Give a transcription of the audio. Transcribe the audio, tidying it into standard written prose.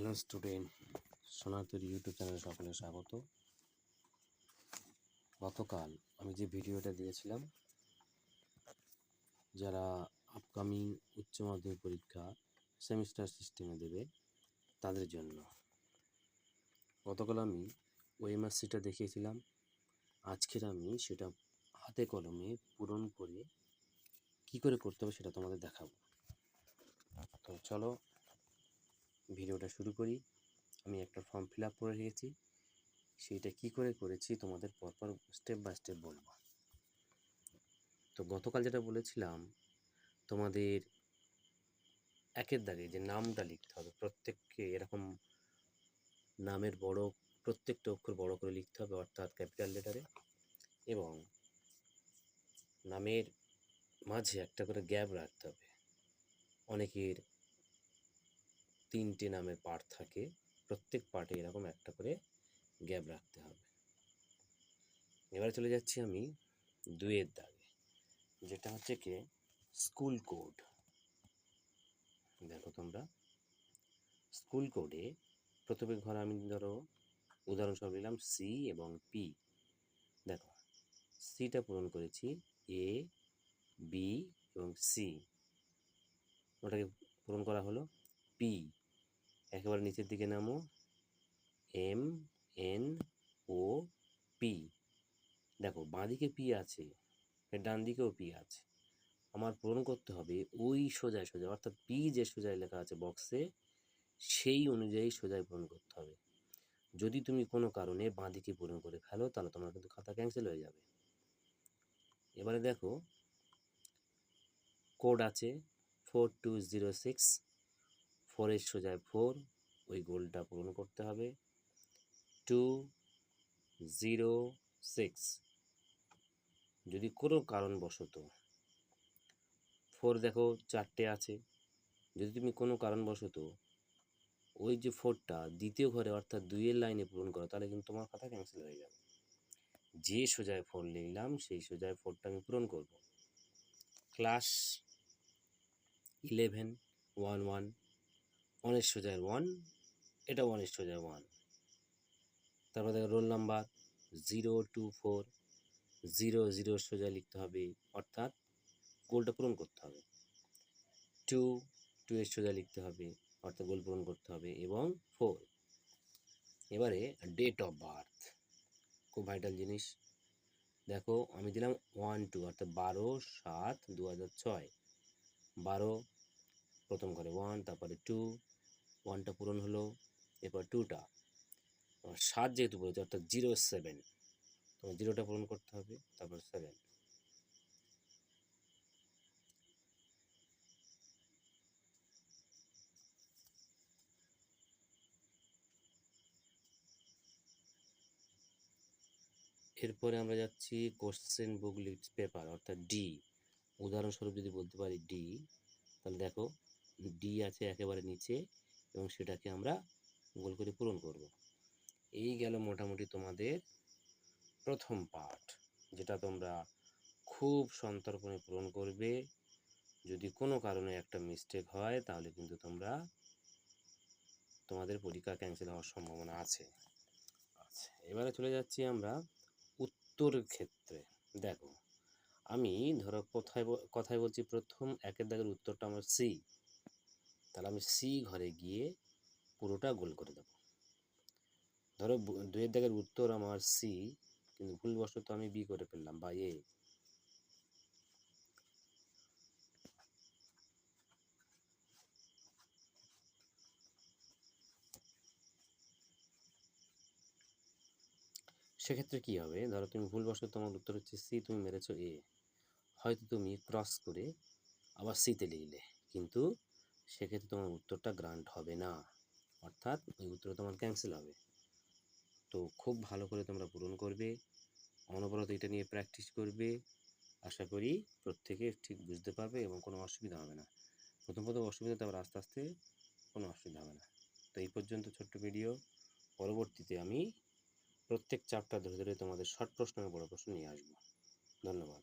Hello student, Sonatori YouTube চ্যানেলে সকলে স্বাগত। গতকাল আমি যে ভিডিওটা দিয়েছিলাম যারা আপকামিং উচ্চ মাধ্যমিক পরীক্ষা সেমিস্টার সিস্টেমে দেবে তাদের জন্য, গতকাল আমি ওএমআরসিটা দেখিয়েছিলাম। আজকের আমি সেটা হাতে কলমে পূরণ করে কি করে করতে হবে সেটা তোমাদের দেখাবো। তো চলো ভিডিওটা শুরু করি। আমি একটা ফর্ম ফিল আপ করে রেখেছি, সেইটা কি করে করেছি তোমাদের পরপর স্টেপ বাই স্টেপ বলবো। তো গতকাল যেটা বলেছিলাম, তোমাদের একের দাগে যে নামটা লিখতে হবে, প্রত্যেককে এরকম নামের বড় প্রত্যেকটা অক্ষর বড় করে লিখতে হবে, অর্থাৎ ক্যাপিটাল লেটারে, এবং নামের মাঝে একটা করে গ্যাপ রাখতে হবে। অনেকের 3টে নামের পার্ট থাকে, প্রত্যেক পার্টে এরকম একটা করে গ্যাপ রাখতে হবে। এবারে চলে যাচ্ছি আমি 2-এর দাগে, যেটা হচ্ছে কি স্কুল কোড। দেখো তোমরা স্কুল কোডে প্রথমে ঘর আমি ধরো উদাহরণস্বরূপ নিলাম সি এবং পি। দেখো সিটা পূরণ করেছি এ, বি এবং সি, ওটাকে পূরণ করা হলো। পি একেবারে নিচের দিকে নামো, এম এন ও পি। দেখো বাঁদিকে পি আছে, ডান দিকেও পি আছে, আমার পূরণ করতে হবে ওই সোজায় সোজা, অর্থাৎ পি যে সোজায় লেখা আছে বক্সে সেই অনুযায়ী সোজায় পূরণ করতে হবে। যদি তুমি কোনো কারণে বাঁদিকে পূরণ করে ফেলো তাহলে তোমার কিন্তু খাতা ক্যান্সেল হয়ে যাবে। এবারে দেখো কোড আছে 4206, 4-এর সোজায় 4, ওই গোলটা পূরণ করতে হবে। 206, যদি কোনো কারণবশত 4 দেখো 4টে আছে, যদি তুমি কোনো কারণবশত ওই যে 4টা দ্বিতীয় ঘরে অর্থাৎ 2-এর লাইনে পূরণ করো তাহলে কিন্তু তোমার খাতা ক্যান্সেল হয়ে যাবে। যে সোজায় 4 লিখলাম সেই সোজায় 4টা আমি পূরণ করব। ক্লাস 11 1 1, 1-এর সোজায় 1, এটা 1-এর সোজায় 1। তারপর দেখো রোল নাম্বার 024, 0 সোজায় লিখতে হবে, অর্থাৎ গোলটা পূরণ করতে হবে। 2-এর সোজায় লিখতে হবে, অর্থাৎ গোল পূরণ করতে হবে, এবং 4। এবারে ডেট অফ বার্থ, খুব ভাইটাল জিনিস। দেখো আমি দিলাম 1-2, অর্থাৎ 12/7/2006। 12 প্রথম ঘরে 1, তারপরে 2, 1টা পূরণ হলো, এরপর 2টা, 7 যেহেতু বলেছে অর্থাৎ 07, তোমার 0টা পূরণ করতে হবে, তারপর 7। এরপরে আমরা যাচ্ছি কোশ্চেন বুক লিস্ট পেপার, অর্থাৎ ডি। উদাহরণস্বরূপ যদি বলতে পারি ডি, তাহলে দেখো ডি আছে একেবারে নিচে এবং সেটাকে আমরা গোল করে পূরণ করব। এই গেল মোটামুটি তোমাদের প্রথম পার্ট, যেটা তোমরা খুব সন্তর্পণে পূরণ করবে। যদি কোনো কারণে একটা মিস্টেক হয় তাহলে কিন্তু তোমাদের পরীক্ষা ক্যান্সেল হওয়ার সম্ভাবনা আছে। আচ্ছা, এবারে চলে যাচ্ছি আমরা উত্তরের ক্ষেত্রে। দেখো আমি ধরো কথায় বলছি প্রথম 1-এর দাগের উত্তরটা আমার সি, তাহলে আমি সি ঘরে গিয়ে পুরোটা গোল করে দেবো। ধরো 2-এর দাগের উত্তর আমার সি, কিন্তু ভুলবশত আমি বি করে ফেললাম বা এ। সেক্ষেত্রে কী হবে, ধরো তুমি ভুলবশত তোমার উত্তর হচ্ছে সি, তুমি মেরেছো এ, হয়তো তুমি ক্রস করে আবার সিতে লিখলে, কিন্তু সেক্ষেত্রে তোমার উত্তরটা গ্রান্ট হবে না, অর্থাৎ ওই উত্তর তোমার ক্যান্সেল হবে। তো খুব ভালো করে তোমরা পূরণ করবে, অনবরত এটা নিয়ে প্র্যাকটিস করবে। আশা করি প্রত্যেকে ঠিক বুঝতে পারবে এবং কোনো অসুবিধা হবে না। প্রথম অসুবিধা, তারপর আস্তে আস্তে কোনো অসুবিধা হবে না। তো এই পর্যন্ত ছোট্ট ভিডিও। পরবর্তীতে আমি প্রত্যেক চ্যাপ্টার ধরে ধরে তোমাদের শর্ট প্রশ্ন এবং বড় প্রশ্ন নিয়ে আসবো। ধন্যবাদ।